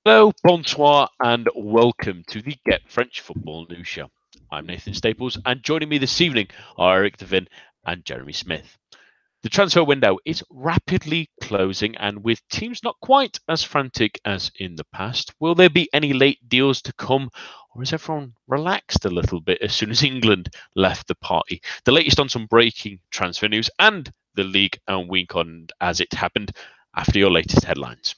Hello, bonsoir, and welcome to the Get French Football News Show. I'm Nathan Staples, and joining me this evening are Eric Devin and Jeremy Smith. The transfer window is rapidly closing, and with teams not quite as frantic as in the past, will there be any late deals to come, or is everyone relaxed a little bit as soon as England left the party? The latest on some breaking transfer news and the league and weekend as it happened after your latest headlines.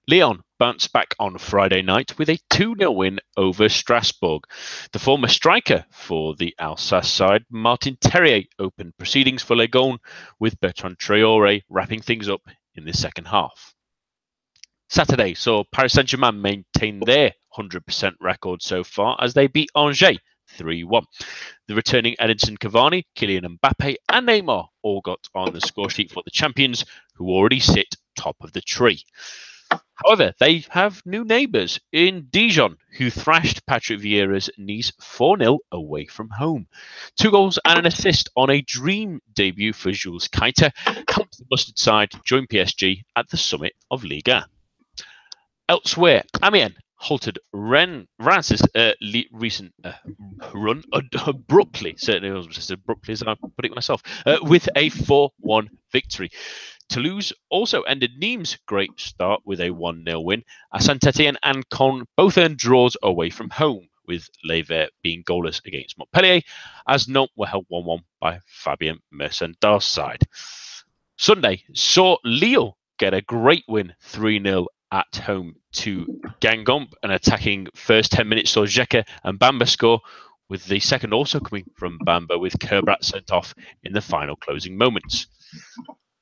Lyon bounced back on Friday night with a 2-0 win over Strasbourg. The former striker for the Alsace side, Martin Terrier, opened proceedings for Les Gaunes, with Bertrand Traoré wrapping things up in the second half. Saturday saw Paris Saint-Germain maintain their 100% record so far as they beat Angers 3-1. The returning Edinson Cavani, Kylian Mbappe and Neymar all got on the score sheet for the champions, who already sit top of the tree. However, they have new neighbours in Dijon, who thrashed Patrick Vieira's Nice 4-0 away from home. 2 goals and an assist on a dream debut for Jules Keita helped the mustard side join PSG at the summit of Ligue. Elsewhere, Amiens halted Reims' recent run abruptly, certainly almost as abruptly as I put it myself, with a 4-1 victory. Toulouse also ended Nîmes' great start with a 1-0 win, as Saint-Etienne and Caen both earned draws away from home, with Les Verts being goalless against Montpellier, as Nantes were held 1-1 by Fabien Mercendar's side. Sunday saw Lille get a great win 3-0 at home to Guingamp. An attacking first 10 minutes saw Zeka and Bamba score, with the second also coming from Bamba, with Kerbrat sent off in the final closing moments.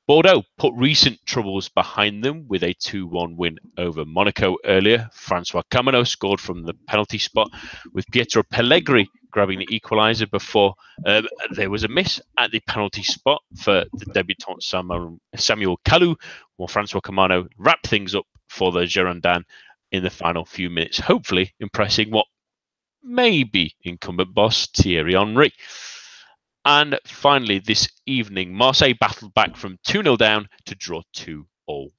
Bordeaux put recent troubles behind them with a 2-1 win over Monaco earlier. Francois Camano scored from the penalty spot, with Pietro Pellegrini grabbing the equaliser before there was a miss at the penalty spot for the debutant Samuel Kalou, while Francois Camano wrapped things up for the Girondins in the final few minutes, hopefully impressing what may be incumbent boss Thierry Henry. And finally, this evening, Marseille battled back from 2-0 down to draw 2-2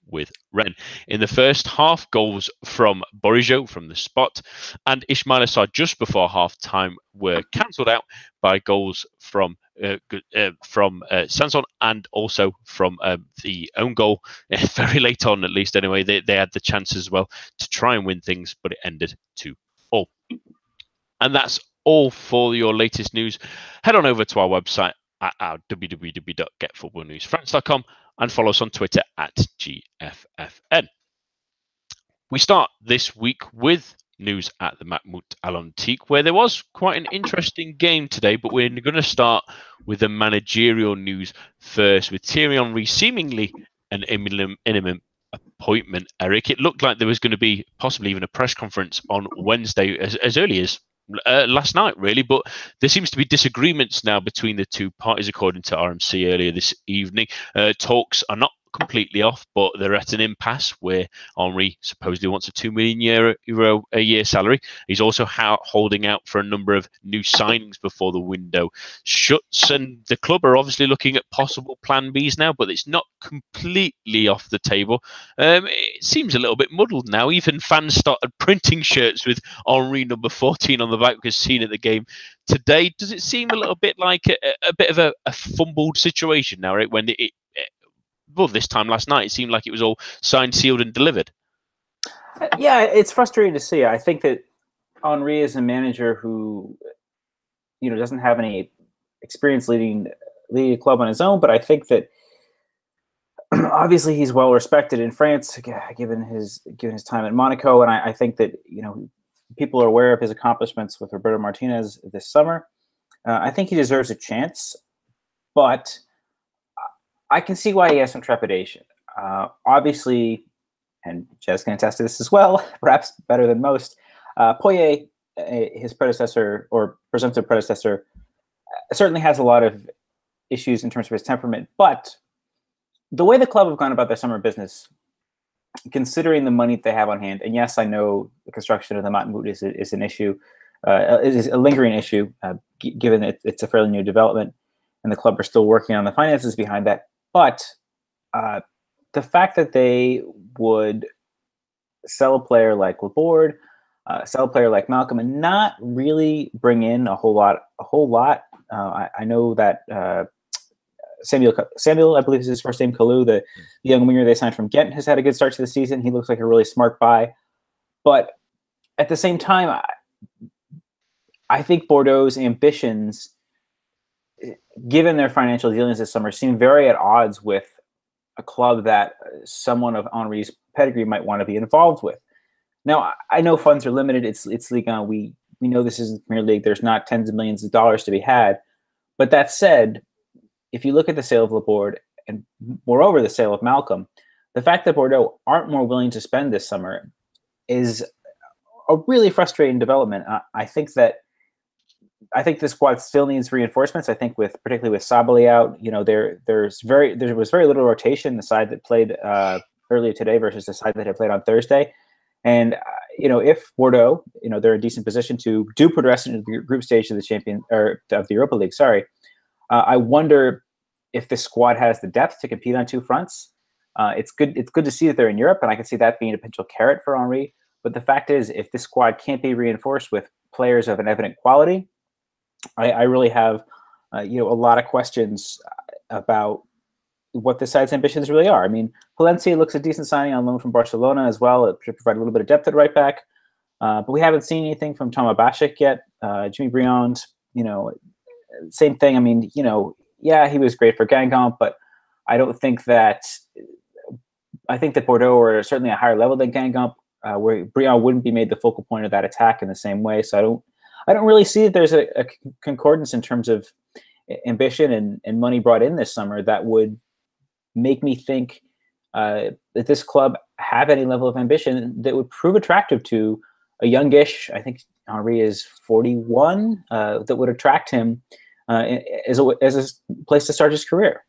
with Rennes. In the first half, goals from Bourigeaud from the spot and Ismail Assar just before half-time were cancelled out by goals from Sanson and also from the own goal. Very late on, at least anyway, they had the chance as well to try and win things, but it ended 2-2. And that's all for your latest news. Head on over to our website at our www.getfootballnewsfrance.com and follow us on Twitter at GFFN. We start this week with news at the Mahmoud Al-Antique, where there was quite an interesting game today, but we're going to start with the managerial news first, with Thierry Henry seemingly an imminent appointment. Eric, it looked like there was going to be possibly even a press conference on Wednesday as early as last night, really, but there seems to be disagreements now between the two parties, according to RMC earlier this evening. Talks are not completely off, but they're at an impasse where Henry supposedly wants a €2 million a year salary. He's also holding out for a number of new signings before the window shuts, and the club are obviously looking at possible plan Bs now, but it's not completely off the table. It seems a little bit muddled now. Even fans started printing shirts with Henry number 14 on the back because seen at the game today. Does it seem a little bit like a bit of a fumbled situation now, right? When well, this time last night, it seemed like it was all signed, sealed, and delivered. Yeah, it's frustrating to see. I think that Henry is a manager who, doesn't have any experience leading a club on his own. But I think that obviously he's well respected in France, given his time at Monaco, and I think that people are aware of his accomplishments with Roberto Martinez this summer. I think he deserves a chance, but I can see why he has some trepidation. Obviously, and Jez can attest to this as well, perhaps better than most, Poyet, his predecessor or presumptive predecessor, certainly has a lot of issues in terms of his temperament. But the way the club have gone about their summer business, considering the money that they have on hand, and yes, I know the construction of the Matmut is an issue, is a lingering issue, given that it's a fairly new development, and the club are still working on the finances behind that. But the fact that they would sell a player like Laborde, sell a player like Malcolm, and not really bring in a whole lot. I know that Samuel, I believe is his first name, Kalou, the young winger they signed from Ghent, has had a good start to the season. He looks like a really smart buy. But at the same time, I think Bordeaux's ambitions, given their financial dealings this summer, seem very at odds with a club that someone of Henry's pedigree might want to be involved with. Now, I know funds are limited. It's Ligue 1. We know this isn't the Premier League. There's not tens of millions of dollars to be had. But that said, if you look at the sale of Laborde and moreover the sale of Malcolm, the fact that Bordeaux aren't more willing to spend this summer is a really frustrating development. I think the squad still needs reinforcements. I think particularly with Sabali out, there was very little rotation. The side that played earlier today versus the side that had played on Thursday, and if Bordeaux, they're in a decent position to do progress into the group stage of the Europa League. Sorry. I wonder if the squad has the depth to compete on two fronts. It's good to see that they're in Europe, and I can see that being a potential carrot for Henry. But the fact is, if this squad can't be reinforced with players of an evident quality, I really have a lot of questions about what the side's ambitions really are. I mean, Palencia looks a decent signing on loan from Barcelona as well. It should provide a little bit of depth at right back. But we haven't seen anything from Thomas Bashik yet. Jimmy Briand, same thing. I mean, he was great for Guingamp, but I think that Bordeaux are certainly a higher level than Guingamp, where Briand wouldn't be made the focal point of that attack in the same way. So I don't really see that there's a concordance in terms of ambition and money brought in this summer that would make me think that this club have any level of ambition that would prove attractive to a youngish, I think Henry is 41, that would attract him as a place to start his career.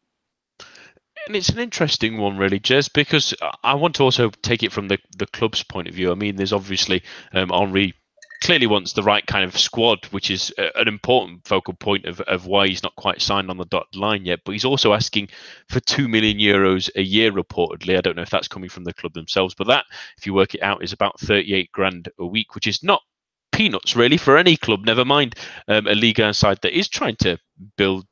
And it's an interesting one, really, Jez, because I want to also take it from the club's point of view. I mean, there's obviously Henry clearly wants the right kind of squad, which is an important focal point of why he's not quite signed on the dotted line yet. But he's also asking for €2 million a year, reportedly. I don't know if that's coming from the club themselves, but that, if you work it out, is about 38 grand a week, which is not peanuts really for any club. Never mind a Ligue 1 side that is trying to build,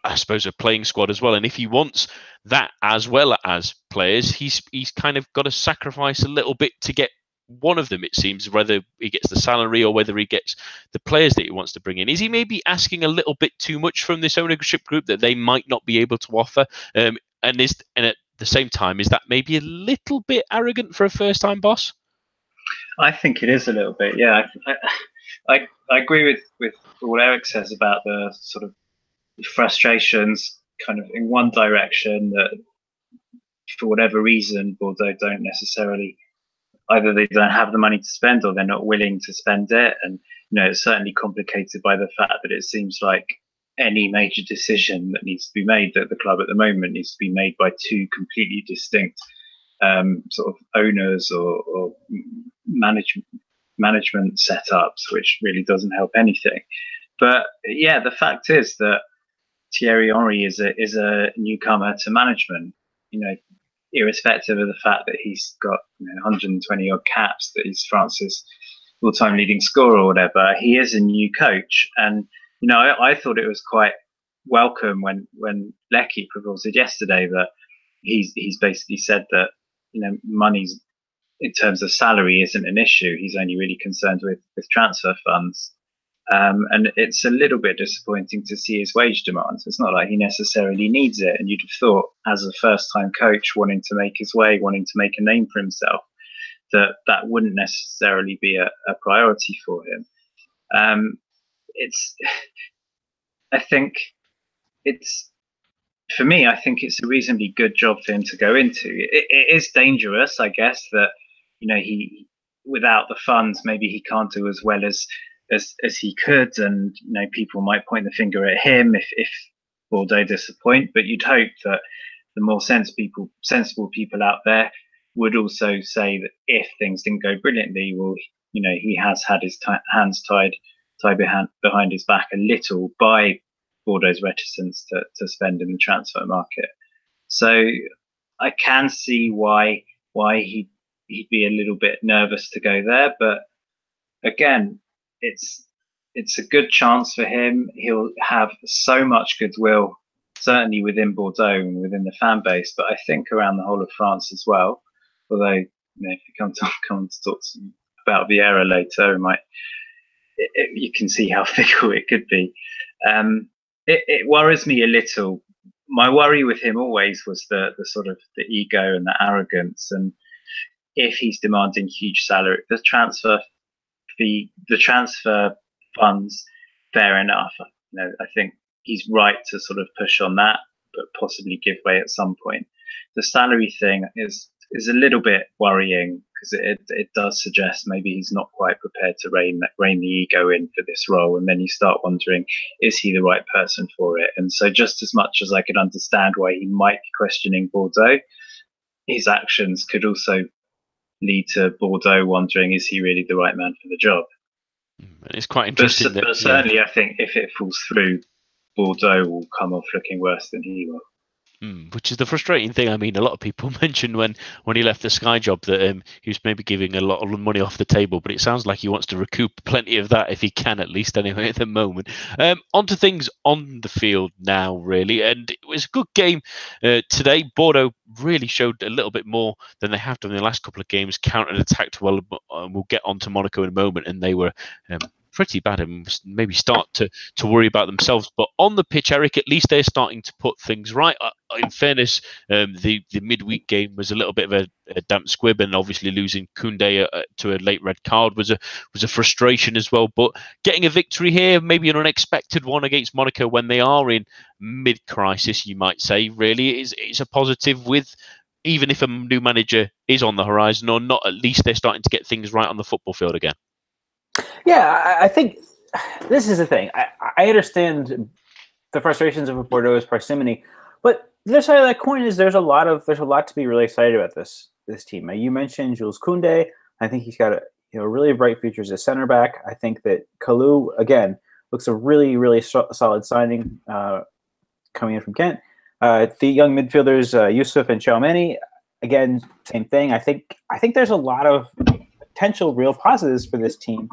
I suppose, a playing squad as well. And if he wants that as well as players, he's kind of got to sacrifice a little bit to get one of them, it seems, whether he gets the salary or whether he gets the players that he wants to bring in. Is he maybe asking a little bit too much from this ownership group that they might not be able to offer? And at the same time, is that maybe a little bit arrogant for a first-time boss? I think it is a little bit, yeah. I agree with what Eric says about the sort of frustrations kind of in one direction, that for whatever reason Bordeaux don't necessarily, either they don't have the money to spend or they're not willing to spend it. And it's certainly complicated by the fact that it seems like any major decision that needs to be made at the club at the moment needs to be made by two completely distinct sort of owners or management setups, which really doesn't help anything. But yeah, the fact is that Thierry Henry is a newcomer to management. Irrespective of the fact that he's got 120 odd caps, that he's France's all-time leading scorer or whatever, he is a new coach. And I thought it was quite welcome when Leckie reported yesterday that he's basically said that money's, in terms of salary, isn't an issue. He's only really concerned with transfer funds. And it's a little bit disappointing to see his wage demands. It's not like he necessarily needs it. And you'd have thought, as a first-time coach wanting to make his way, wanting to make a name for himself, that wouldn't necessarily be a priority for him. For me, I think it's a reasonably good job for him to go into. It is dangerous, I guess, that he, without the funds, maybe he can't do as well as he could, and people might point the finger at him if Bordeaux disappoint. But you'd hope that the more sensible people out there would also say that if things didn't go brilliantly, well, he has had his hands tied behind his back a little by Bordeaux's reticence to spend in the transfer market. So I can see why he he'd be a little bit nervous to go there. But again, it's a good chance for him. He'll have so much goodwill, certainly within Bordeaux and within the fan base, but I think around the whole of France as well. Although, if you come to talk about Vieira later, you can see how fickle it could be. It worries me a little. My worry with him always was the sort of the ego and the arrogance, and if he's demanding huge salary, the transfer funds, fair enough. I think he's right to sort of push on that, but possibly give way at some point. The salary thing is a little bit worrying, because it does suggest maybe he's not quite prepared to rein the ego in for this role, and then you start wondering, is he the right person for it? And so, just as much as I could understand why he might be questioning Bordeaux, his actions could also lead to Bordeaux wondering, is he really the right man for the job? It's quite interesting. But certainly, I think if it falls through, Bordeaux will come off looking worse than he will. Which is the frustrating thing. I mean, a lot of people mentioned when he left the Sky job that he was maybe giving a lot of money off the table, but it sounds like he wants to recoup plenty of that if he can, at least anyway, at the moment. On to things on the field now, really, and it was a good game today. Bordeaux really showed a little bit more than they have done in the last couple of games, counter-attacked well. We'll get on to Monaco in a moment, and they were pretty bad and maybe start to worry about themselves. But on the pitch, Eric, at least they're starting to put things right. In fairness, the midweek game was a little bit of a damp squib, and obviously losing Koundé to a late red card was a frustration as well. But getting a victory here, maybe an unexpected one against Monaco when they are in mid-crisis, you might say, really is a positive. With even if a new manager is on the horizon or not, at least they're starting to get things right on the football field again. Yeah, I think this is the thing. I understand the frustrations of Bordeaux's parsimony, but the other side of that coin is there's a lot to be really excited about this team. You mentioned Jules Koundé. I think he's got really bright future as a center back. I think that Kalou, again, looks a really, really solid signing coming in from Kent. The young midfielders, Yusuf and Tchouaméni, again, same thing. I think there's a lot of potential real positives for this team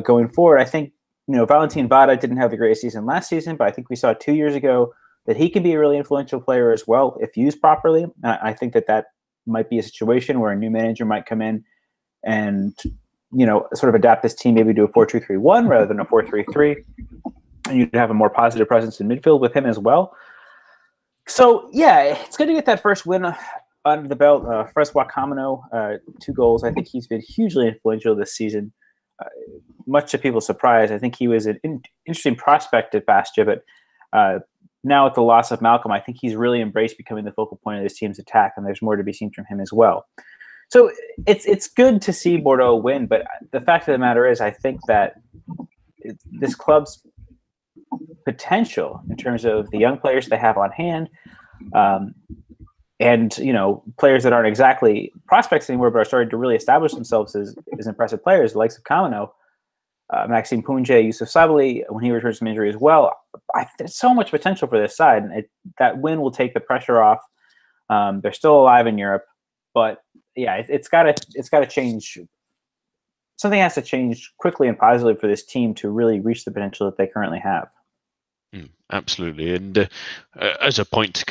going forward. I think Valentin Vada didn't have the greatest season last season, but I think we saw 2 years ago that he can be a really influential player as well if used properly. I think that might be a situation where a new manager might come in and sort of adapt this team maybe to a 4-2-3-1 rather than a 4-3-3, and you'd have a more positive presence in midfield with him as well. So yeah, it's good to get that first win under the belt. Francois Kamano, 2 goals. I think he's been hugely influential this season, much to people's surprise. I think he was an interesting prospect at Bastia, but now with the loss of Malcolm, I think he's really embraced becoming the focal point of this team's attack, and there's more to be seen from him as well. So it's good to see Bordeaux win, but the fact of the matter is I think that this club's potential in terms of the young players they have on hand, and players that aren't exactly prospects anymore but are starting to really establish themselves as impressive players, the likes of Kamano, Maxime Pounjé, Youssouf Sabaly, when he returns from injury as well. There's so much potential for this side, and that win will take the pressure off. They're still alive in Europe, but yeah, it's got to change. Something has to change quickly and positively for this team to really reach the potential that they currently have. Absolutely, and as a point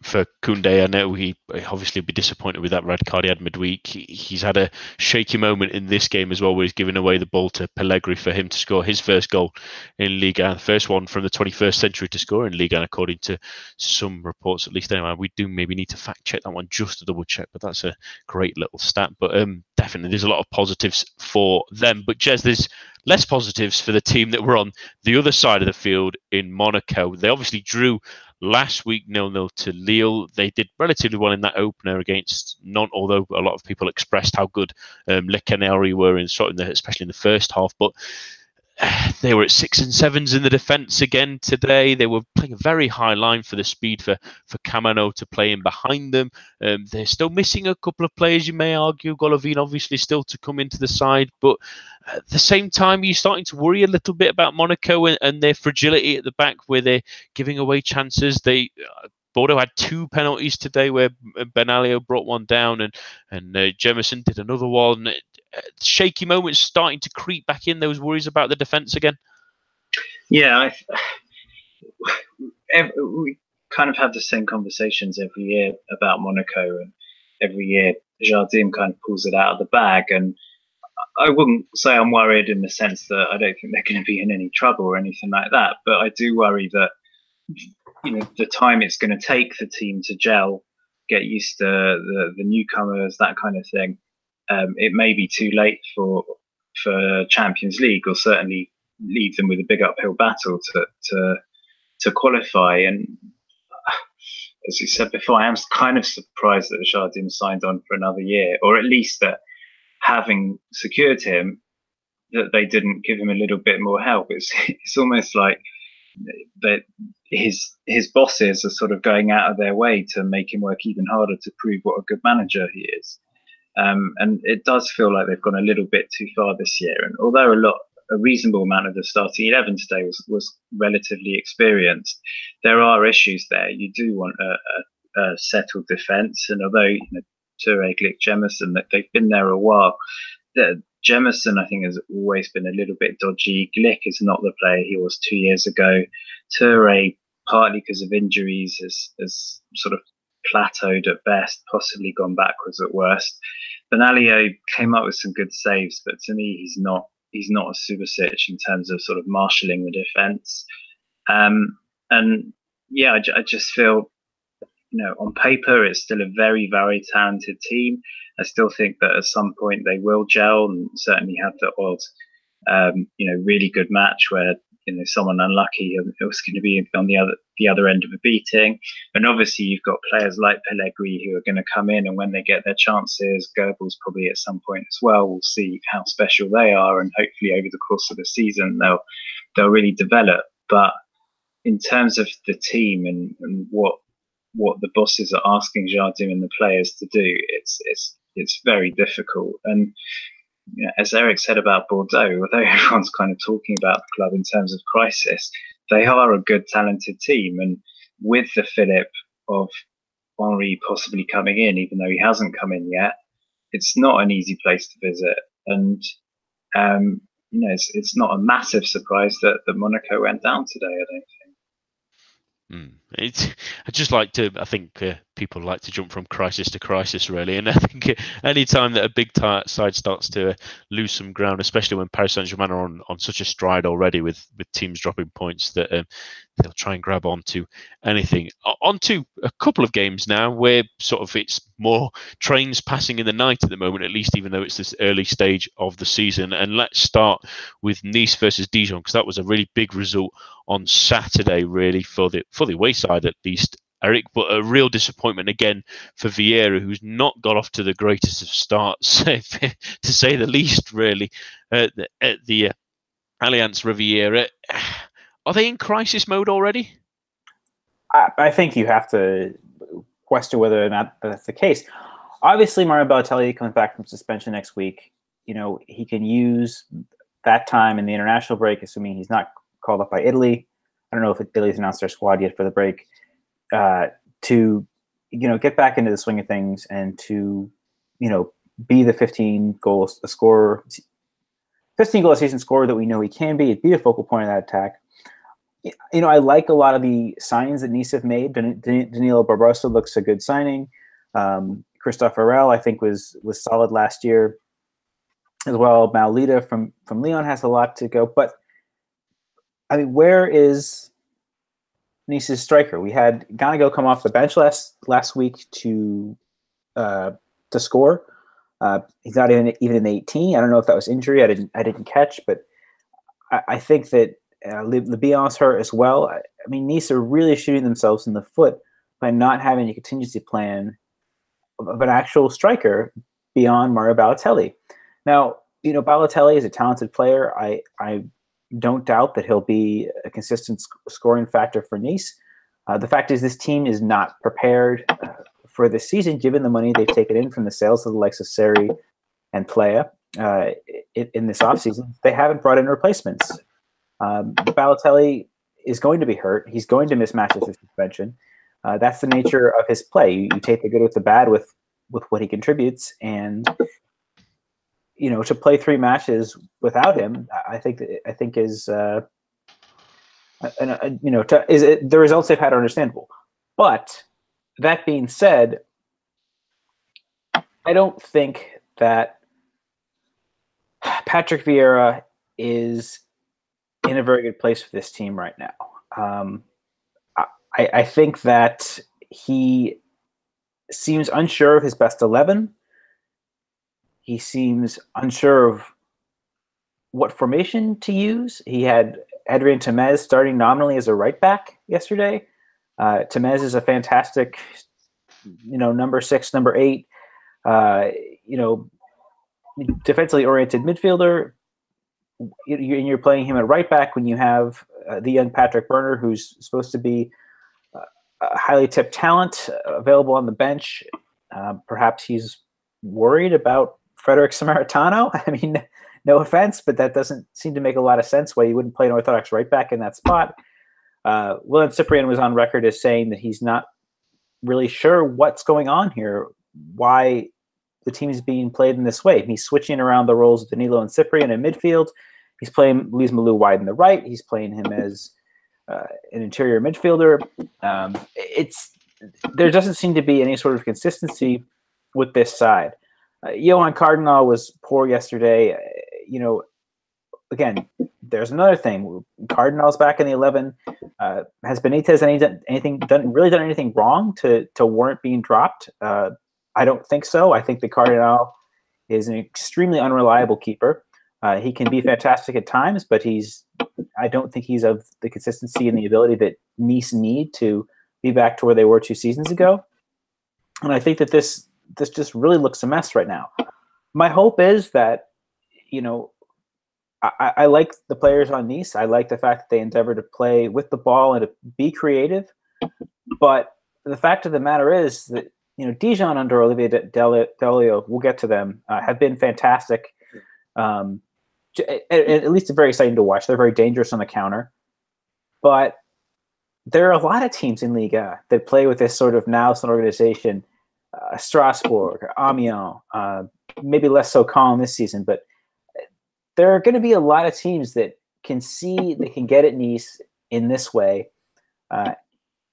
for Koundé, I know he obviously be disappointed with that red card he had midweek. He's had a shaky moment in this game as well, where he's given away the ball to Pellegrini for him to score his first goal in Ligue 1, the first one from the 21st century to score in Ligue 1, according to some reports, at least. Anyway, we do maybe need to fact check that one just to double check, but that's a great little stat. But definitely, there's a lot of positives for them. But Jez, there's less positives for the team that were on the other side of the field in Monaco. They obviously drew last week 0-0 to Lille. They did relatively well in that opener against Nantes, although a lot of people expressed how good Les Canaries were especially in the first half. But they were at 6 and 7s in the defence again today. They were playing a very high line for the speed for Kamano to play in behind them. They're still missing a couple of players, you may argue. Golovin obviously still to come into the side, but at the same time, you're starting to worry a little bit about Monaco and their fragility at the back, where they're giving away chances. They Bordeaux had 2 penalties today where Benalio brought one down and Jemison did another one. Shaky moments starting to creep back in. Those worries about the defence again. Yeah, we kind of have the same conversations every year about Monaco, and every year Jardim kind of pulls it out of the bag. And I wouldn't say I'm worried in the sense that I don't think they're going to be in any trouble or anything like that, but I do worry that the time it's going to take the team to gel, get used to the newcomers, that kind of thing. It may be too late for Champions League, or certainly leave them with a big uphill battle to qualify. And as you said before, I am kind of surprised that Jardim signed on for another year, or at least that having secured him, that they didn't give him a little bit more help. It's almost like that his bosses are sort of going out of their way to make him work even harder to prove what a good manager he is. And it does feel like they've gone a little bit too far this year. And although a reasonable amount of the starting 11 today was relatively experienced, there are issues there. You do want a settled defence, and although Toure, Glick, Jemison, that they've been there a while, Jemison I think has always been a little bit dodgy. Glick is not the player he was 2 years ago. Toure, partly because of injuries, has sort of plateaued at best, possibly gone backwards at worst. Benalio came up with some good saves, but to me he's not a Subasic in terms of sort of marshalling the defence. And yeah, I just feel, on paper it's still a very, very talented team. I still think that at some point they will gel, and certainly have the odd, really good match where someone unlucky it was going to be on the other end of a beating. And obviously you've got players like Pellegrini who are going to come in, and when they get their chances, Goebbels probably at some point as well. We'll see how special they are, and hopefully over the course of the season they'll really develop. But in terms of the team and what the bosses are asking Jardim and the players to do, it's very difficult. And as Eric said about Bordeaux, although everyone's kind of talking about the club in terms of crisis, they are a good, talented team. And with the fillip of Henry possibly coming in, even though he hasn't come in yet, it's not an easy place to visit. And it's not a massive surprise that Monaco went down today, I don't think. I think people like to jump from crisis to crisis, really, and I think any time that a big side starts to lose some ground, especially when Paris Saint-Germain are on such a stride already with teams dropping points, that they'll try and grab onto anything. Onto a couple of games now where sort of it's more trains passing in the night at the moment, at least, even though it's this early stage of the season. And let's start with Nice versus Dijon, because that was a really big result on Saturday, really, for the away side at least, Eric, but a real disappointment again for Vieira, who's not got off to the greatest of starts, to say the least, really, at the Allianz Riviera. Are they in crisis mode already? I think you have to question whether or not that's the case. Obviously, Mario Balotelli comes back from suspension next week. He can use that time in the international break, assuming he's not called up by Italy. I don't know if Italy's announced their squad yet for the break, to get back into the swing of things and to be the 15 goal a season scorer that we know he can be. It'd be a focal point of that attack. I like a lot of the signings that Nice have made. Danilo Barbosa looks a good signing. Christophe Arel, I think, was solid last year as well. Maulida from Lyon has a lot to go. But, I mean, where is Nice's striker? We had Ganago come off the bench last week to score. He's not even in the 18. I don't know if that was injury. I didn't catch, but I think that Le Bion's hurt as well. I mean, Nice are really shooting themselves in the foot by not having a contingency plan of an actual striker beyond Mario Balotelli. Now, Balotelli is a talented player. I don't doubt that he'll be a consistent scoring factor for Nice. The fact is, this team is not prepared for this season, given the money they've taken in from the sales of the likes of Seri and Playa in this offseason. They haven't brought in replacements. Balotelli is going to be hurt. He's going to miss matches with suspension. That's the nature of his play. You take the good with the bad with what he contributes, and to play 3 matches without him, I think is the results they've had are understandable. But that being said, I don't think that Patrick Vieira is in a very good place for this team right now. I think that he seems unsure of his best 11. He seems unsure of what formation to use. He had Adrien Tamez starting nominally as a right back yesterday. Tamez is a fantastic, number 6, number 8, defensively oriented midfielder. You're playing him at right back when you have the young Patrick Berner, who's supposed to be a highly tipped talent available on the bench. Perhaps he's worried about Frederick Samaritano. I mean, no offense, but that doesn't seem to make a lot of sense why you wouldn't play an orthodox right back in that spot. William Cyprien was on record as saying that he's not really sure what's going on here, why the team is being played in this way. He's switching around the roles of Danilo and Cyprien in midfield. He's playing Luis Malou wide in the right. He's playing him as an interior midfielder. There doesn't seem to be any sort of consistency with this side. Johan Cardinal was poor yesterday. Again, there's another thing. Cardinal's back in the 11. Has Benitez done anything wrong to warrant being dropped? I don't think so. I think the Cardinal is an extremely unreliable keeper. He can be fantastic at times, but I don't think he's of the consistency and the ability that Nice need to be back to where they were 2 seasons ago. And I think that this just really looks a mess right now. My hope is that, I like the players on Nice. I like the fact that they endeavor to play with the ball and to be creative. But the fact of the matter is that, Dijon under Olivier Delio, we'll get to them, have been fantastic. At least very exciting to watch. They're very dangerous on the counter. But there are a lot of teams in Liga that play with this sort of nous organization. Strasbourg, Amiens, maybe less so Caen this season, but there are going to be a lot of teams that can see they can get at Nice in this way.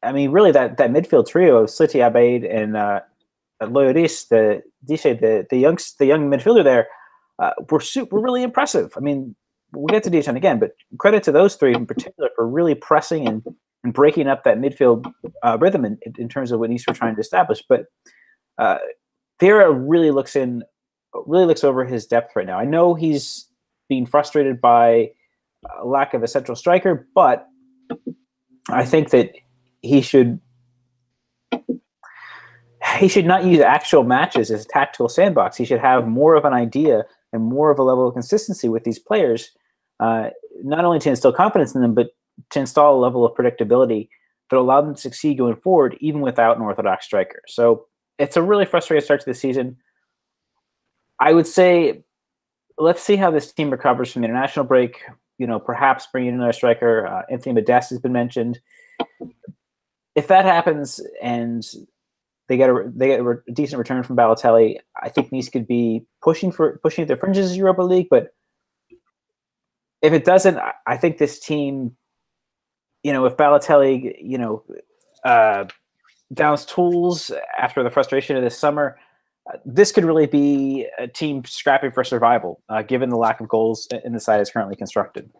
Really, that midfield trio of Sliti Abeid and Loyolis, the young midfielder there, were really impressive. I mean, we'll get to Dijon again, but credit to those 3 in particular for really pressing and breaking up that midfield rhythm in terms of what Nice were trying to establish. But Vieira really looks over his depth right now. I know he's being frustrated by a lack of a central striker, but I think that he should not use actual matches as a tactical sandbox. He should have more of an idea and more of a level of consistency with these players, not only to instill confidence in them, but to install a level of predictability that allow them to succeed going forward, even without an orthodox striker. So it's a really frustrating start to the season. I would say, let's see how this team recovers from the international break. Perhaps bring in another striker. Anthony Modeste has been mentioned. If that happens and they get a decent return from Balotelli, I think Nice could be pushing at the fringes of Europa League. But if it doesn't, I think this team, if Balotelli, downs tools after the frustration of this summer, this could really be a team scrapping for survival, given the lack of goals in the side is currently constructed.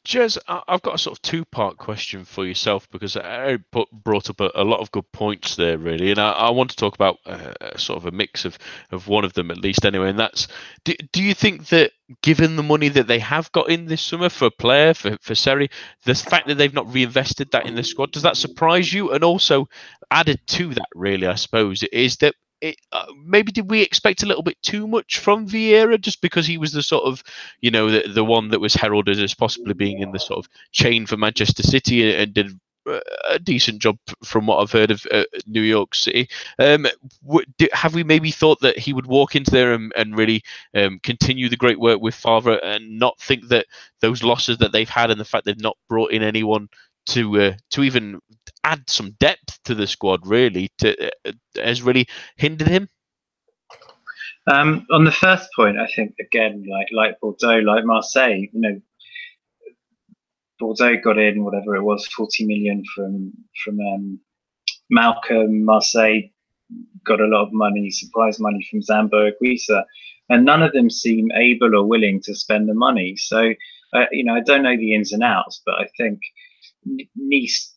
Jez, I've got a sort of 2-part question for yourself, because I brought up a lot of good points there, really, and I want to talk about sort of a mix of one of them at least anyway, and that's, do you think that given the money that they have got in this summer for player, for Seri, the fact that they've not reinvested that in the squad, does that surprise you? And also added to that, really, I suppose, is that maybe did we expect a little bit too much from Vieira, just because he was the sort of, the one that was heralded as possibly being in the sort of chain for Manchester City and did a decent job from what I've heard of New York City. Have we maybe thought that he would walk into there and really continue the great work with Favre and not think that those losses that they've had and the fact they've not brought in anyone to even add some depth to the squad, really, has really hindered him? On the first point, I think again, like Bordeaux, like Marseille, Bordeaux got in whatever it was, 40 million from Malcolm. Marseille got a lot of money, surprise money from Zambo Anguissa, and none of them seem able or willing to spend the money. So, I don't know the ins and outs, but I think Nice,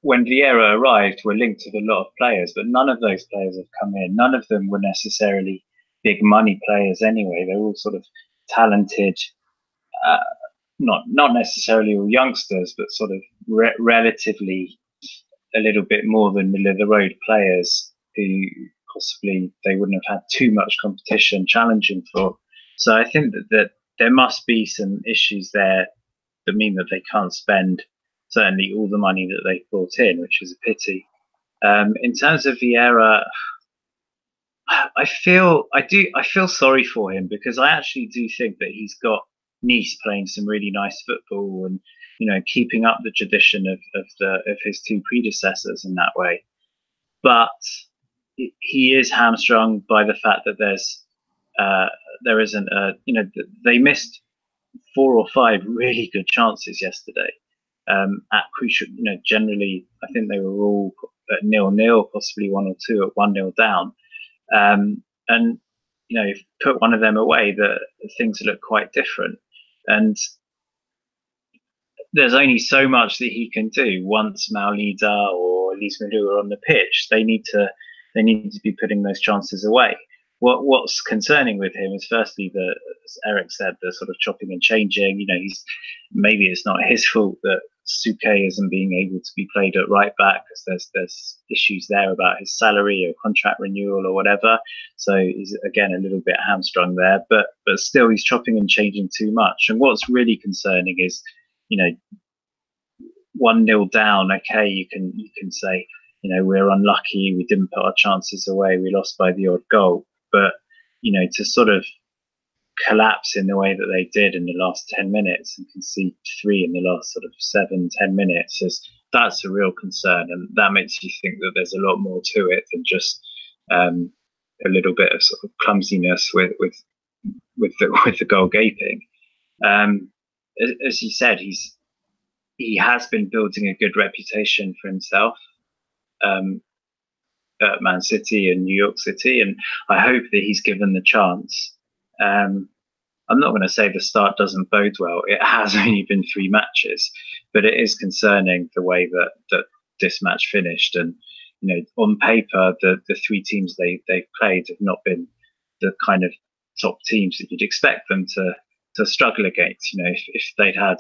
when Vieira arrived, were linked with a lot of players, but none of those players have come in. None of them were necessarily big money players anyway. They're all sort of talented, not necessarily all youngsters, but sort of relatively a little bit more than middle of the road players who possibly they wouldn't have had too much competition challenging for. So I think that there must be some issues there that mean that they can't spend certainly all the money that they brought in, which is a pity. In terms of Vieira, I feel sorry for him, because I actually do think that he's got Nice playing some really nice football and keeping up the tradition of his two predecessors in that way. But he is hamstrung by the fact that there isn't they missed 4 or 5 really good chances yesterday at crucial. Generally I think they were all at 0-0, possibly 1 or 2 at 1-0 down. And if you put one of them away, the things look quite different. And there's only so much that he can do once Maulida or Elise Malou are on the pitch. They need to be putting those chances away. What's concerning with him is firstly as Eric said, the sort of chopping and changing. Maybe it's not his fault that Souquet isn't being able to be played at right back, because there's issues there about his salary or contract renewal or whatever. So he's again a little bit hamstrung there, but still he's chopping and changing too much. And what's really concerning is 1-0 down. Okay, you can say we're unlucky, we didn't put our chances away, we lost by the odd goal. But to sort of collapse in the way that they did in the last 10 minutes and concede 3 in the last sort of 7-10 minutes, that's a real concern. And that makes you think that there's a lot more to it than just a little bit of sort of clumsiness with the goal gaping. As you said, he has been building a good reputation for himself at Man City and New York City, and I hope that he's given the chance. I'm not going to say the start doesn't bode well. It has only been 3 matches, but it is concerning the way that this match finished. And on paper, the 3 teams they've played have not been the kind of top teams that you'd expect them to struggle against. If they'd had,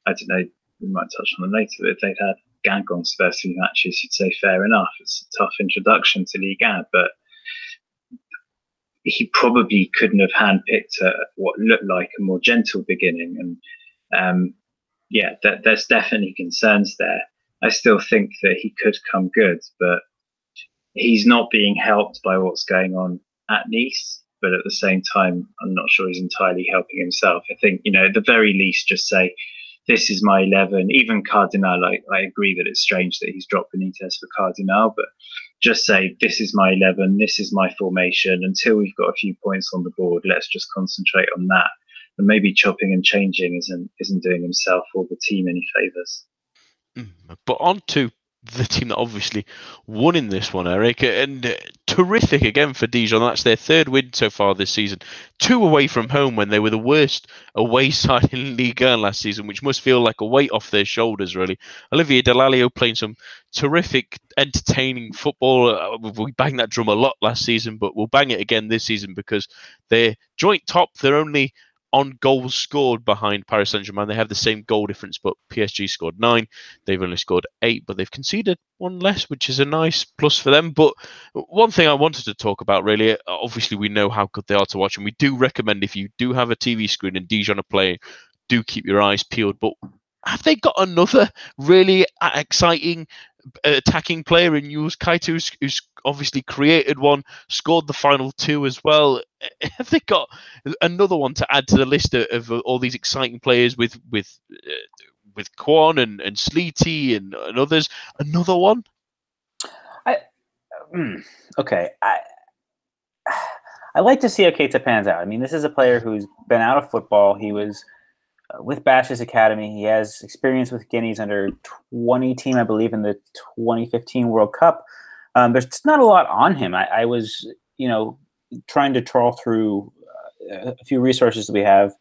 I don't know, we might touch on them later, but if they'd had Gangong's first 3 matches, you'd say fair enough. It's a tough introduction to Ligue 1, but he probably couldn't have handpicked what looked like a more gentle beginning. And there's definitely concerns there. I still think that he could come good, but he's not being helped by what's going on at Nice. But at the same time, I'm not sure he's entirely helping himself. I think, at the very least, just say, this is my 11. Even Cardinal, I agree that it's strange that he's dropped Benitez for Cardinal, but just say, this is my 11, this is my formation. Until we've got a few points on the board, let's just concentrate on that. And maybe chopping and changing isn't doing himself or the team any favours. But on to the team that obviously won in this one, Eric, and terrific again for Dijon. That's their 3rd win so far this season. 2 away from home when they were the worst away side in Ligue 1 last season, which must feel like a weight off their shoulders, really. Olivier Delalio playing some terrific, entertaining football. We banged that drum a lot last season, but we'll bang it again this season because they're joint top. They're only on goals scored behind Paris Saint-Germain. They have the same goal difference, but PSG scored 9. They've only scored 8, but they've conceded 1 less, which is a nice plus for them. But one thing I wanted to talk about, really, obviously we know how good they are to watch, and we do recommend, if you do have a TV screen and Dijon are playing, do keep your eyes peeled. But have they got another really exciting attacking player in Jules Kaito, who's obviously created one, scored the final 2 as well? Have they got another one to add to the list of all these exciting players with with Kwon and Sleety and others. Another one? Okay. I like to see how Keita pans out. I mean, this is a player who's been out of football. He was with Bash's Academy. He has experience with Guinea's under 20 team, I believe, in the 2015 World Cup. There's not a lot on him. I was, trying to trawl through a few resources that we have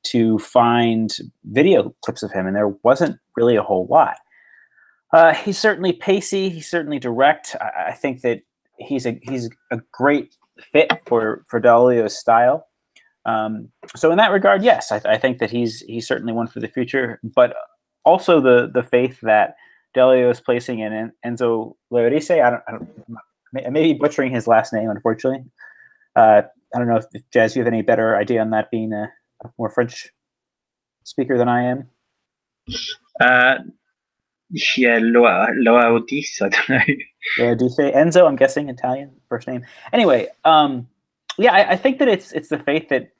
to find video clips of him, and there wasn't really a whole lot. He's certainly pacey. He's certainly direct. I think that he's a great fit for Dalio's style. So in that regard, yes, I think that he's certainly one for the future. But also the faith that Dalio is placing in Enzo Lloris. I may be butchering his last name, unfortunately. I don't know if Jazz, you have any better idea on that, being a more French speaker than I am. Yeah, Loaudis, I don't know. Do you say Enzo? I'm guessing Italian first name. Anyway, I think that it's the faith that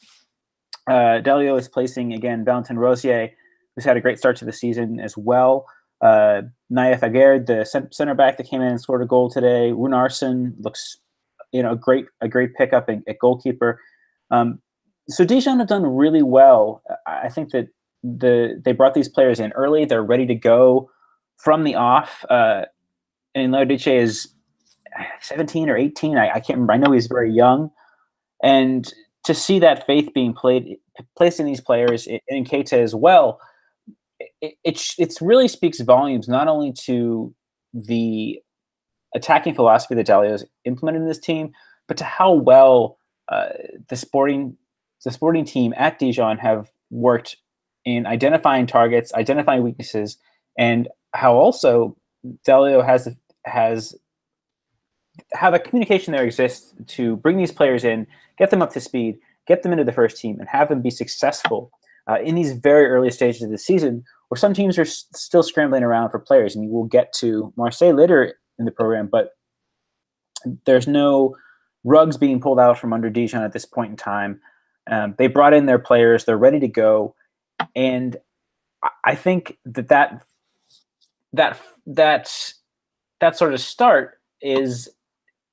Dalio is placing. Again, Valentin Rosier, who's had a great start to the season as well. Naif Aguerd, the center back that came in and scored a goal today. Runarsson looks, a great pickup at goalkeeper. So Dijon have done really well. I think that they brought these players in early. They're ready to go from the off. And Laodice is 17 or 18. I can't remember. I know he's very young. And to see that faith being placed in these players, in Keita as well, it really speaks volumes, not only to the attacking philosophy that Dalio has implemented in this team, but to how well the sporting team at Dijon have worked in identifying targets, identifying weaknesses, and how also Dalio has how the communication there exists to bring these players in, get them up to speed, get them into the first team, and have them be successful in these very early stages of the season, where some teams are still scrambling around for players. I mean, we'll get to Marseille later in the program, but there's no rugs being pulled out from under Dijon at this point in time. They brought in their players; they're ready to go, and I think that sort of start is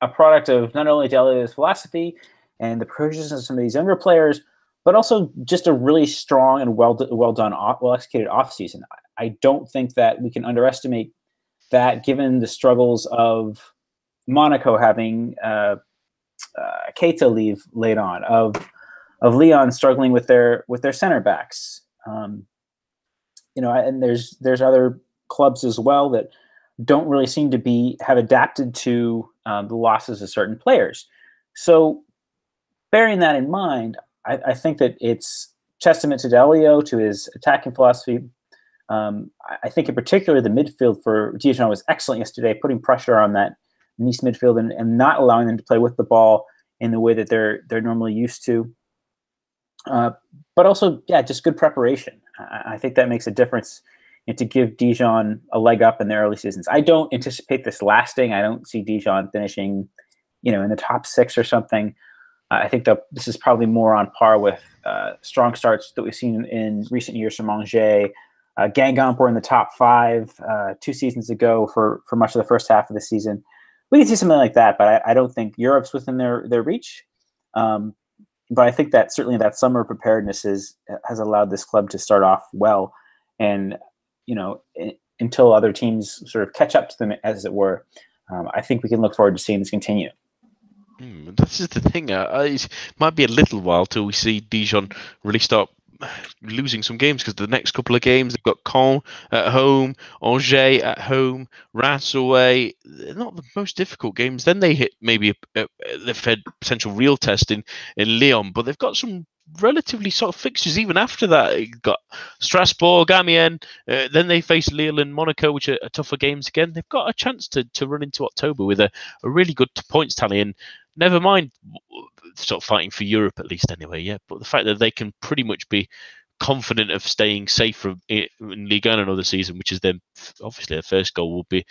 a product of not only Dalio's philosophy and the progression of some of these younger players, but also just a really strong and well done, well executed off season. I don't think that we can underestimate that, given the struggles of Monaco having Keita leave late on, of Lyon struggling with their center backs, and there's other clubs as well that don't really seem to have adapted to the losses of certain players. So, bearing that in mind, I think that it's testament to Dalio, to his attacking philosophy. I think in particular the midfield for Dijon was excellent yesterday, putting pressure on that Nice midfield and not allowing them to play with the ball in the way that they're normally used to. But also, just good preparation. I think that makes a difference, and to give Dijon a leg up in their early seasons. I don't anticipate this lasting. I don't see Dijon finishing, in the top 6 or something. I think that this is probably more on par with strong starts that we've seen in recent years from Angers. Guingamp were in the top 5 2 seasons ago for much of the first half of the season. We can see something like that, but I don't think Europe's within their reach. But I think that certainly that summer preparedness has allowed this club to start off well, and until other teams sort of catch up to them, as it were, I think we can look forward to seeing this continue. This is the thing. It might be a little while till we see Dijon really start losing some games, because the next couple of games they've got Caen at home, Angers at home, Reims away. They're not the most difficult games. Then they hit maybe they've had potential real test in Lyon, but they've got some relatively sort of fixtures even after that. You've got Strasbourg, Amiens, then they face Lille and Monaco, which are tougher games again. They've got a chance to run into October with a really good points tally, and never mind sort of fighting for Europe, at least anyway, but the fact that they can pretty much be confident of staying safe in Ligue 1 another season, which is then obviously their first goal, will be,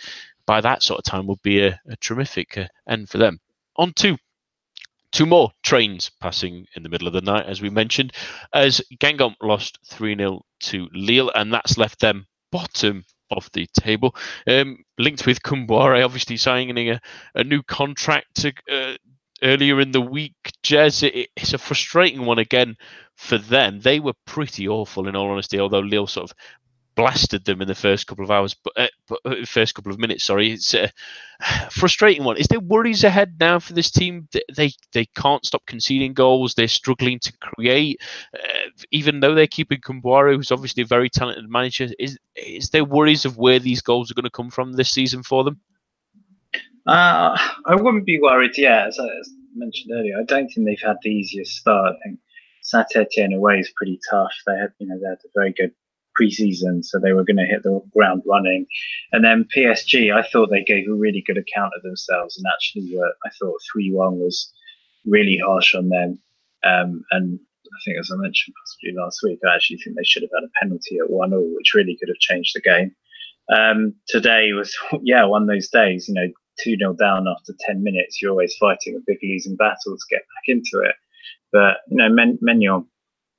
by that sort of time, would be a terrific end for them. On to 2 more trains passing in the middle of the night, as we mentioned, as Guingamp lost 3-0 to Lille, and that's left them bottom of the table, linked with Kumbuare obviously signing a new contract earlier in the week. Jez, it's a frustrating one again for them. They were pretty awful, in all honesty, although Lille sort of blasted them in the first couple of hours, first couple of minutes. Sorry, it's a frustrating one. Is there worries ahead now for this team? They can't stop conceding goals. They're struggling to create, even though they're keeping Kumbuare, who's obviously a very talented manager. Is there worries of where these goals are going to come from this season for them? I wouldn't be worried yet. As I mentioned earlier, I don't think they've had the easiest start. I think Saint-Etienne away is pretty tough. They had a very good pre-season, so they were going to hit the ground running. And then PSG, I thought they gave a really good account of themselves, and actually, I thought 3-1 was really harsh on them. And I think, as I mentioned possibly last week, I actually think they should have had a penalty at 1-1, which really could have changed the game. Today was, one of those days, 2-0 down after 10 minutes. You're always fighting a big losing battle to get back into it. But, Maignan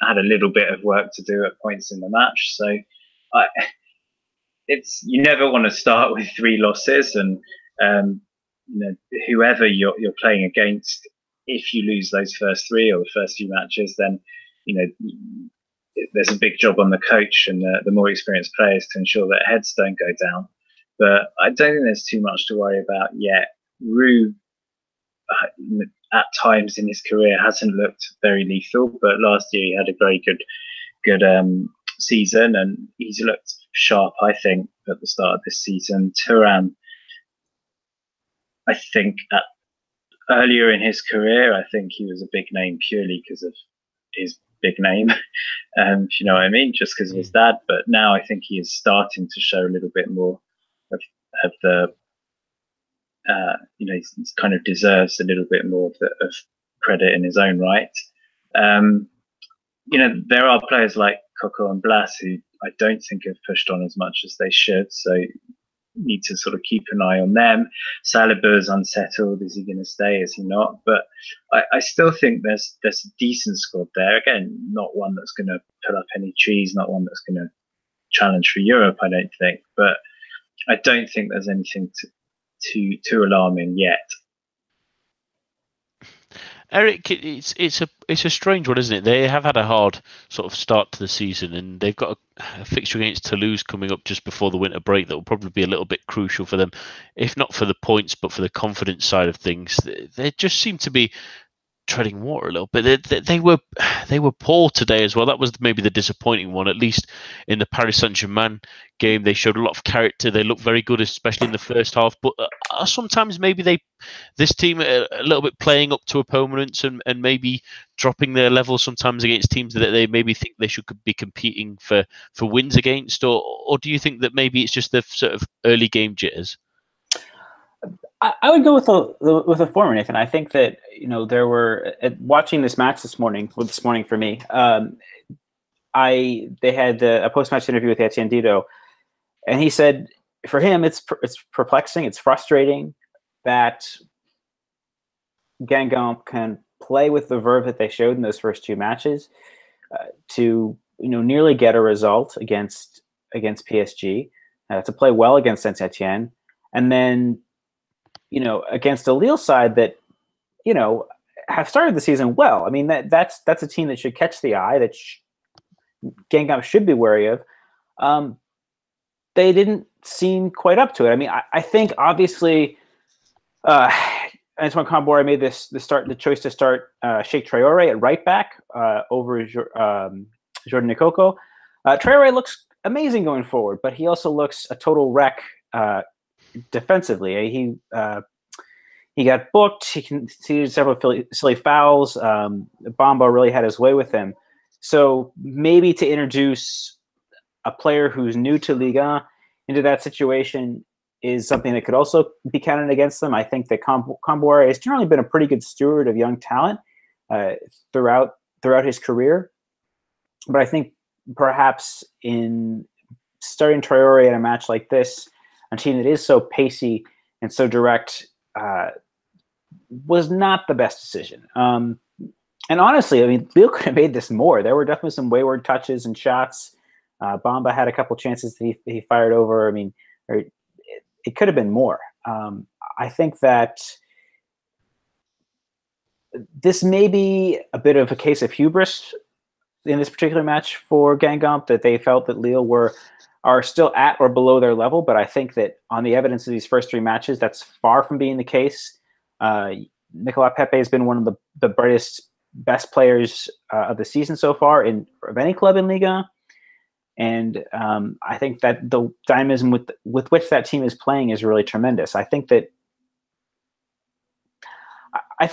had a little bit of work to do at points in the match. So you never want to start with 3 losses. And, whoever you're playing against, if you lose those first 3 or the first few matches, then, there's a big job on the coach and the more experienced players to ensure that heads don't go down. But I don't think there's too much to worry about yet. Roux, at times in his career, hasn't looked very lethal, but last year he had a very good season, and he's looked sharp, I think, at the start of this season. Thuram, I think earlier in his career, I think he was a big name purely because of his big name, if you know what I mean, just because of his dad. But now I think he is starting to show a little bit more of the, he kind of deserves a little bit more of credit in his own right. There are players like Coco and Blas who I don't think have pushed on as much as they should. So you need to sort of keep an eye on them. Saliba is unsettled. Is he going to stay? Is he not? But I still think there's a decent squad there. Again, not one that's going to put up any trees, not one that's going to challenge for Europe, I don't think. But I don't think there's anything too alarming yet. Eric, it's a strange one, isn't it? They have had a hard sort of start to the season, and they've got a fixture against Toulouse coming up just before the winter break that will probably be a little bit crucial for them, if not for the points, but for the confidence side of things. They just seem to be treading water a little bit. They were poor today as well. That was maybe the disappointing one. At least in the Paris Saint-Germain game, they showed a lot of character. They looked very good, especially in the first half. But sometimes maybe this team a little bit playing up to opponents and maybe dropping their level sometimes against teams that they maybe think they should be competing for wins against, or do you think that maybe it's just the sort of early game jitters? I would go with the former, Nathan. I think that there were watching this match this morning for me. They had a post-match interview with Etienne Dito, and he said for him it's perplexing, it's frustrating that Guingamp can play with the verve that they showed in those first 2 matches to nearly get a result against PSG, to play well against Saint-Etienne, and then against a Lille side that, have started the season well. I mean, that's a team that should catch the eye, that Guingamp should be wary of. They didn't seem quite up to it. I mean, I think obviously Antoine Kombouaré made the choice to start Cheikh Traoré at right back over Jordan Nkoko. Traoré looks amazing going forward, but he also looks a total wreck defensively. He got booked. He conceded several silly fouls. Bamba really had his way with him. So maybe to introduce a player who's new to Ligue 1 into that situation is something that could also be counted against them. I think that Kombouaré has generally been a pretty good steward of young talent throughout his career. But I think perhaps in starting Traoré in a match like this, a team that is so pacey and so direct, was not the best decision. And honestly, I mean, Lille could have made this more. There were definitely some wayward touches and shots Bamba had a couple chances that he fired over. I mean, it could have been more. I think that this may be a bit of a case of hubris in this particular match for Guingamp, that they felt that Lille are still at or below their level. But I think that on the evidence of these first 3 matches, that's far from being the case. Nicolas Pepe has been one of the brightest, best players of the season so far of any club in Ligue. And I think that the dynamism with which that team is playing is really tremendous. I think that as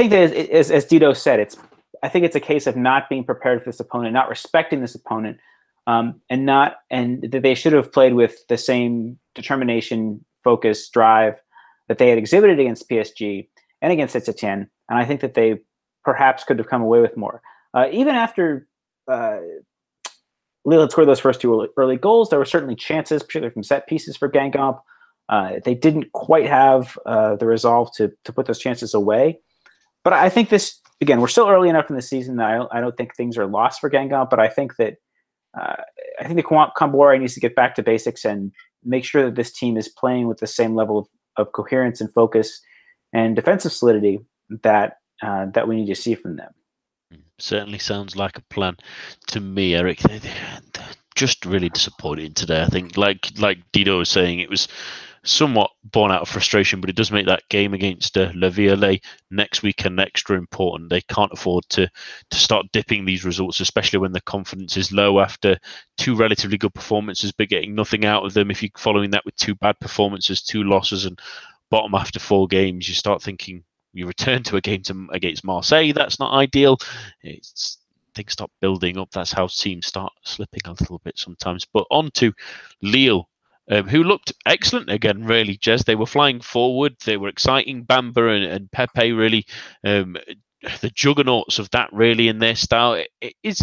Dito said, I think it's a case of not being prepared for this opponent, not respecting this opponent, and that they should have played with the same determination, focus, drive that they had exhibited against PSG and against Saint-Etienne. And I think that they perhaps could have come away with more. Even after Lille had scored those first 2 early goals, there were certainly chances, particularly from set pieces for Guingamp. They didn't quite have the resolve to put those chances away. But I think this, again, we're still early enough in the season that I don't think things are lost for Guingamp, but I think that the Camboire needs to get back to basics and make sure that this team is playing with the same level of coherence and focus and defensive solidity that we need to see from them. Certainly sounds like a plan to me, Eric. They're just really disappointing today. I think, like Dito was saying, it was somewhat born out of frustration, but it does make that game against Le Violet next weekend extra important. They can't afford to start dipping these results, especially when the confidence is low after 2 relatively good performances, but getting nothing out of them. If you're following that with 2 bad performances, 2 losses, and bottom after 4 games, you start thinking you return to a game against Marseille. That's not ideal. Things start building up. That's how teams start slipping a little bit sometimes. But on to Lille, who looked excellent again, really, Jez. They were flying forward. They were exciting. Bamba and Pepe, really, the juggernauts of that, really, in their style. It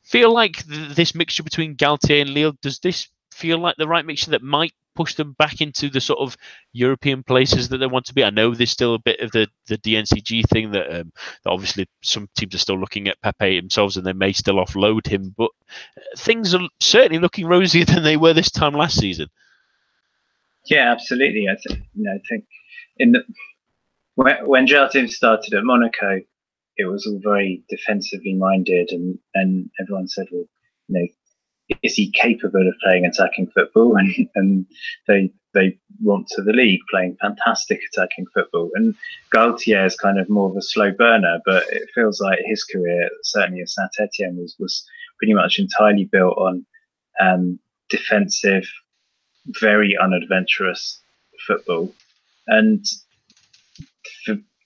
feel like this mixture between Galtier and Lille, does this feel like the right mixture that might push them back into the sort of European places that they want to be? I know there's still a bit of the DNCG thing that obviously some teams are still looking at Pepe themselves and they may still offload him, but things are certainly looking rosier than they were this time last season. Yeah, absolutely. I think when Jardim started at Monaco, it was all very defensively minded, and everyone said, well, is he capable of playing attacking football? And they went to the league playing fantastic attacking football. And Galtier is kind of more of a slow burner, but it feels like his career, certainly at Saint-Etienne, was pretty much entirely built on defensive, very unadventurous football, and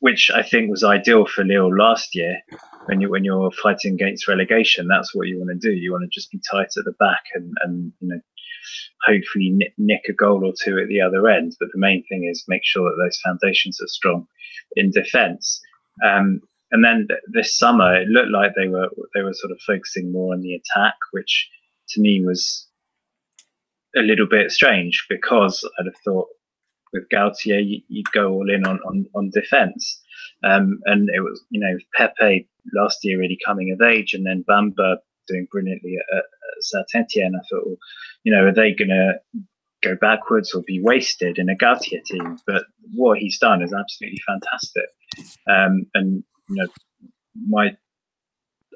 which I think was ideal for Lille last year. When you're fighting against relegation, that's what you want to do. You want to just be tight at the back and hopefully nick a goal or 2 at the other end. But the main thing is make sure that those foundations are strong in defence. And then this summer, it looked like they were sort of focusing more on the attack, which to me was a little bit strange, because I'd have thought with Galtier you'd go all in on defence. And it was, Pepe last year really coming of age, and then Bamba doing brilliantly at Saint-Etienne. I thought, are they going to go backwards or be wasted in a Galtier team? But what he's done is absolutely fantastic. And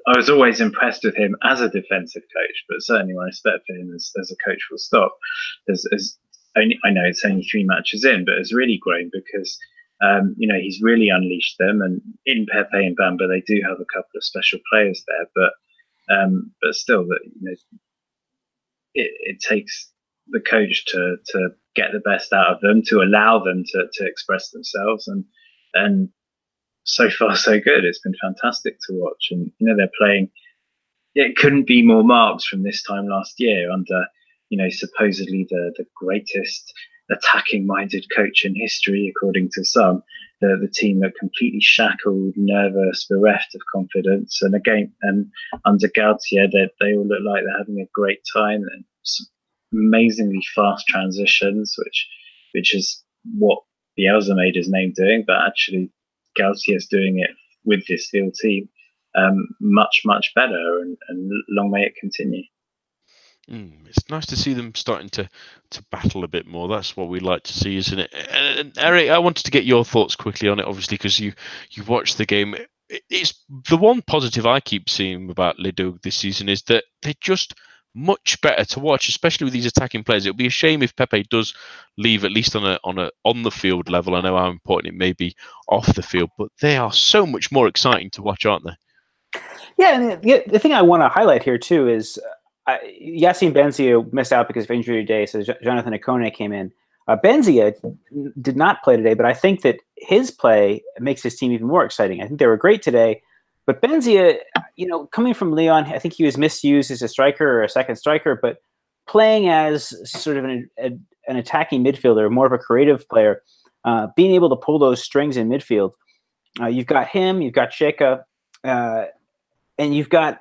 I was always impressed with him as a defensive coach, but certainly when I stepped for him as a coach full stop, I know it's only 3 matches in, but it's really grown because he's really unleashed them. And in Pepe and Bamba, they do have a couple of special players there, but still, that it takes the coach to get the best out of them, to allow them to express themselves, and so far so good. It's been fantastic to watch, and they're playing. It couldn't be more marked from this time last year under supposedly the greatest attacking-minded coach in history, according to some. The team that completely shackled, nervous, bereft of confidence, and under Galtier, they all look like they're having a great time, and amazingly fast transitions, which is what Bielsa made his name doing, but actually Galtier's doing it with this Lille team much better, and long may it continue. It's nice to see them starting to battle a bit more. That's what we like to see, isn't it? And Eric, I wanted to get your thoughts quickly on it, obviously, because you watched the game. It's the one positive I keep seeing about Ligue this season is that they're just much better to watch, especially with these attacking players. It would be a shame if Pepe does leave, at least on the field level. I know how important it may be off the field, but they are so much more exciting to watch, aren't they? Yeah, and the thing I want to highlight here too is Yassine Benzia missed out because of injury today, so Jonathan Akone came in. Benzia did not play today, but I think that his play makes his team even more exciting. I think they were great today, but Benzia, coming from Lyon, I think he was misused as a striker or a second striker, but playing as sort of an attacking midfielder, more of a creative player, being able to pull those strings in midfield. You've got him, you've got Sheka, and you've got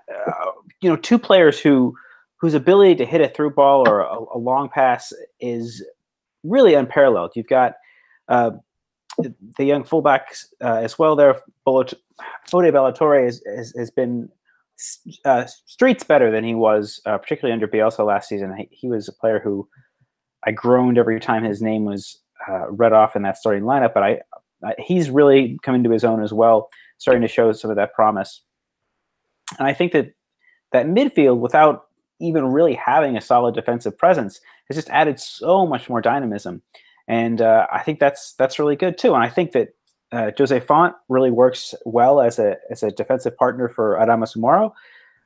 two players whose ability to hit a through ball or a long pass is really unparalleled. You've got the young fullbacks as well there. Fode Ballatore has been streets better than he was, particularly under Bielsa last season. He was a player who I groaned every time his name was read off in that starting lineup, but he's really come into his own as well, starting to show some of that promise. And I think that midfield, without even really having a solid defensive presence, has just added so much more dynamism. And I think that's really good too. And I think that Jose Font really works well as a defensive partner for Adama Soumaro.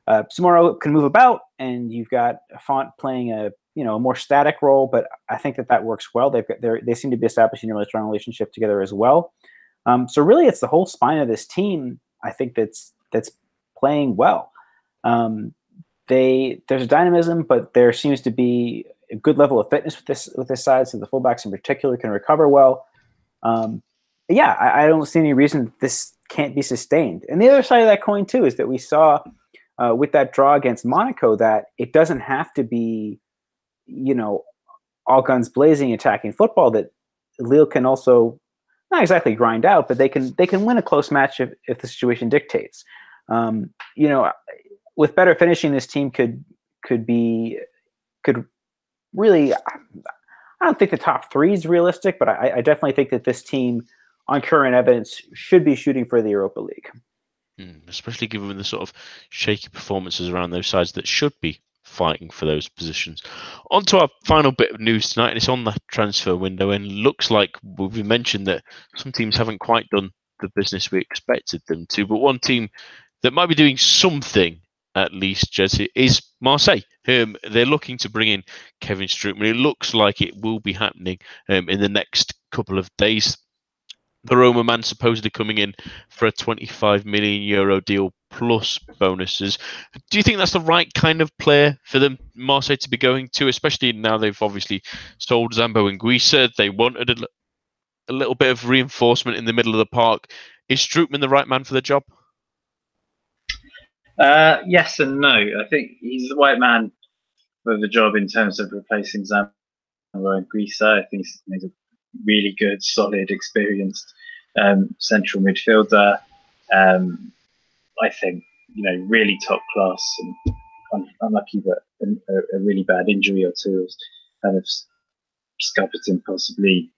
Soumaro can move about, and you've got Font playing a more static role, but I think that works well. They seem to be establishing a really strong relationship together as well. So really, it's the whole spine of this team, I think, that's playing well. There's a dynamism, but there seems to be a good level of fitness with this side, so the fullbacks in particular can recover well. I don't see any reason this can't be sustained. And the other side of that coin too is that we saw with that draw against Monaco that it doesn't have to be, all guns blazing attacking football. That Lille can also not exactly grind out, but they can win a close match if the situation dictates. With better finishing, this team could really. I don't think the top three is realistic, but I definitely think that this team, on current evidence, should be shooting for the Europa League. Especially given the sort of shaky performances around those sides that should be fighting for those positions. On to our final bit of news tonight, and it's on the transfer window, and looks like we mentioned that some teams haven't quite done the business we expected them to, but one team that might be doing something, at least, Jesse, is Marseille. They're looking to bring in Kevin Strootman. It looks like it will be happening in the next couple of days. The Roma man supposedly coming in for a €25 million deal plus bonuses. Do you think that's the right kind of player for them, Marseille, to be going to, especially now they've obviously sold Zambo and Guisa? They wanted a little bit of reinforcement in the middle of the park. Is Strootman the right man for the job? Yes and no. I think he's the right man for the job in terms of replacing Zambo and Guisa. I think he's a really good, solid, experienced central midfielder. I think, really top class, and unlucky that a really bad injury or two has kind of scuppered him, possibly,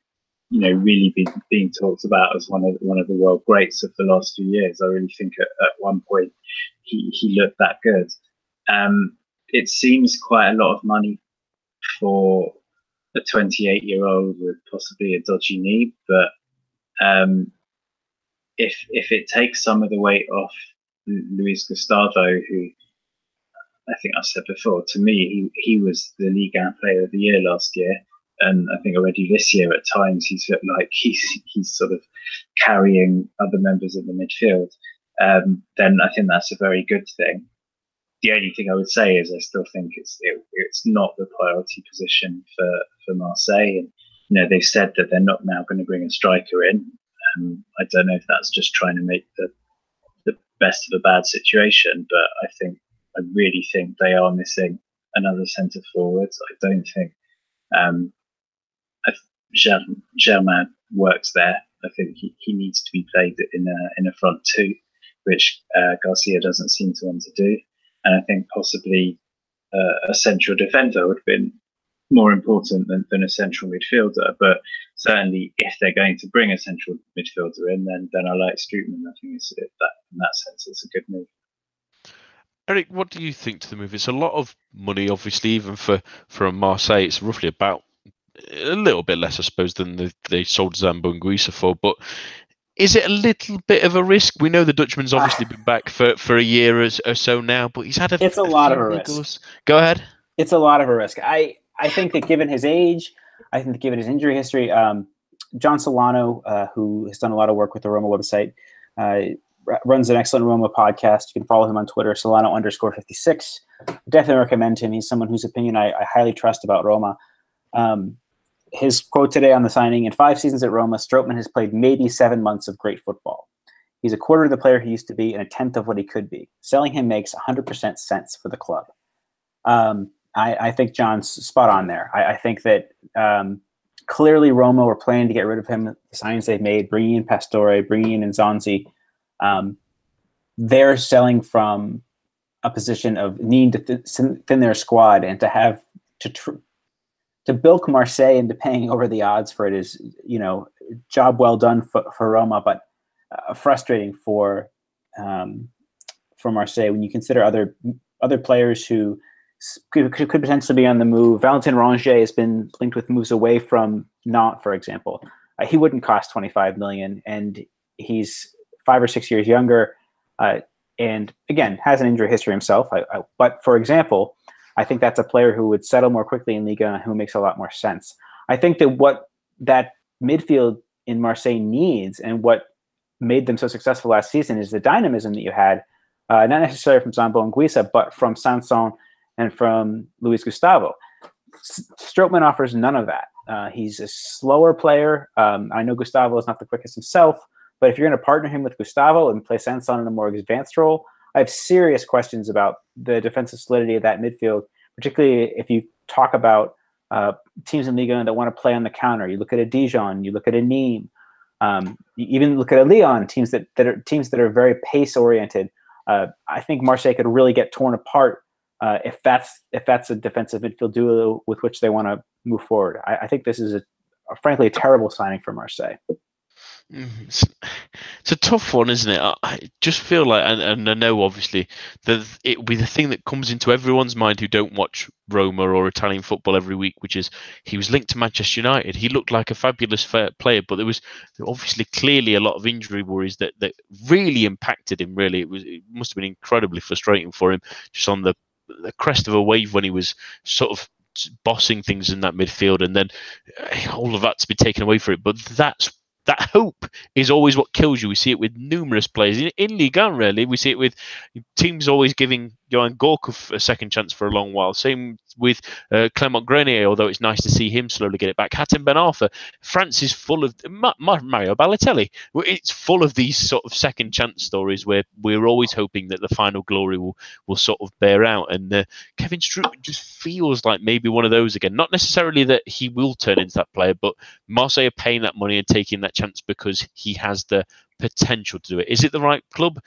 really being talked about as one of the world greats of the last few years. I really think at one point he looked that good. It seems quite a lot of money for a 28-year-old with possibly a dodgy knee, but if it takes some of the weight off Luis Gustavo, who I think I said before, to me he was the Ligue 1 Player of the Year last year, and I think already this year at times he's looked like he's sort of carrying other members of the midfield. Then I think that's a very good thing. The only thing I would say is I still think it's not the priority position for Marseille, and they've said that they're not now going to bring a striker in. I don't know if that's just trying to make the best of a bad situation, but I really think they are missing another centre forward. I don't think Germain works there. I think he needs to be played in a front two, which Garcia doesn't seem to want to do. And I think possibly a central defender would have been more important than a central midfielder. But certainly, if they're going to bring a central midfielder in, then I like Strootman. I think in that sense, it's a good move. Eric, what do you think to the move? It's a lot of money, obviously, even for Marseille. It's roughly about a little bit less, I suppose, than they sold Zambo Anguissa for. But is it a little bit of a risk? We know the Dutchman's obviously been back for a year or so now, but he's had It's a lot of a risk. Go ahead. It's a lot of a risk. I think that given his age, I think that given his injury history, John Solano, who has done a lot of work with the Roma website, runs an excellent Roma podcast. You can follow him on Twitter, Solano_56. Definitely recommend him. He's someone whose opinion I highly trust about Roma. His quote today on the signing: in 5 seasons at Roma, Strootman has played maybe 7 months of great football. He's a quarter of the player he used to be and a tenth of what he could be. Selling him makes 100% sense for the club. I think John's spot on there. I think that clearly Roma were planning to get rid of him. The signings they've made, bringing in Pastore, bringing in Nzonzi, they're selling from a position of needing to thin their squad, and to have to bilk Marseille into paying over the odds for it is, job well done for Roma, but frustrating for Marseille when you consider other players who could potentially be on the move. Valentin Rongier has been linked with moves away from Nantes, for example. He wouldn't cost 25 million, and he's 5 or 6 years younger, and again has an injury history himself. But for example, I think that's a player who would settle more quickly in Ligue 1, who makes a lot more sense. I think that what that midfield in Marseille needs, and what made them so successful last season, is the dynamism that you had, not necessarily from Zambo Anguissa, but from Sanson and from Luis Gustavo. Strootman offers none of that. He's a slower player. I know Gustavo is not the quickest himself, but if you're going to partner him with Gustavo and play Sanson in a more advanced role, I have serious questions about the defensive solidity of that midfield, particularly if you talk about teams in Ligue 1 that want to play on the counter. You look at a Dijon, you look at a Nîmes, you even look at a Lyon, teams that are very pace oriented. I think Marseille could really get torn apart if that's a defensive midfield duo with which they want to move forward. I think this is frankly a terrible signing for Marseille. It's a tough one, isn't it? I just feel like, and I know obviously that it will be the thing that comes into everyone's mind who don't watch Roma or Italian football every week, which is he was linked to Manchester United. He looked like a fabulous player, but there was obviously clearly a lot of injury worries that really impacted him. Really, it must have been incredibly frustrating for him, just on the crest of a wave when he was sort of bossing things in that midfield, and then all of that to be taken away for it. But that hope is always what kills you. We see it with numerous players in Ligue 1. Really, we see it with teams always giving Johan Gorkov a second chance for a long while. Same with Clement Grenier, although it's nice to see him slowly get it back. Hatem Ben Arfa. France is full of Mario Balotelli. It's full of these sort of second chance stories where we're always hoping that the final glory will sort of bear out. And Kevin Strootman just feels like maybe one of those again. Not necessarily that he will turn into that player, but Marseille are paying that money and taking that chance because he has the potential to do it. Is it the right club?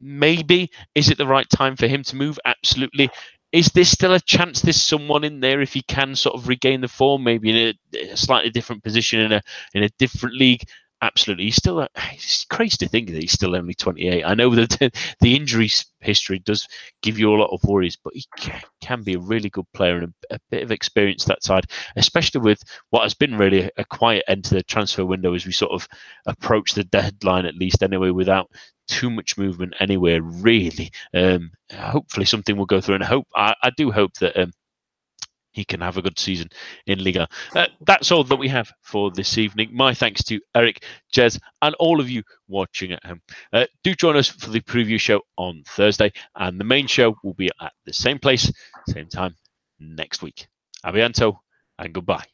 Maybe. Is it the right time for him to move? Absolutely. Is there still a chance there's someone in there if he can sort of regain the form, maybe in a slightly different position in a different league? Absolutely. It's crazy to think that he's still only 28. I know that the injury history does give you a lot of worries, but he can be a really good player and a bit of experience that side, especially with what has been really a quiet end to the transfer window as we sort of approach the deadline, at least anyway, without too much movement anywhere, really. Hopefully something will go through, and I do hope that he can have a good season in Liga. That's all that we have for this evening. My thanks to Eric, Jez, and all of you watching at home. Do join us for the preview show on Thursday, and the main show will be at the same place, same time next week. A bientôt, and goodbye.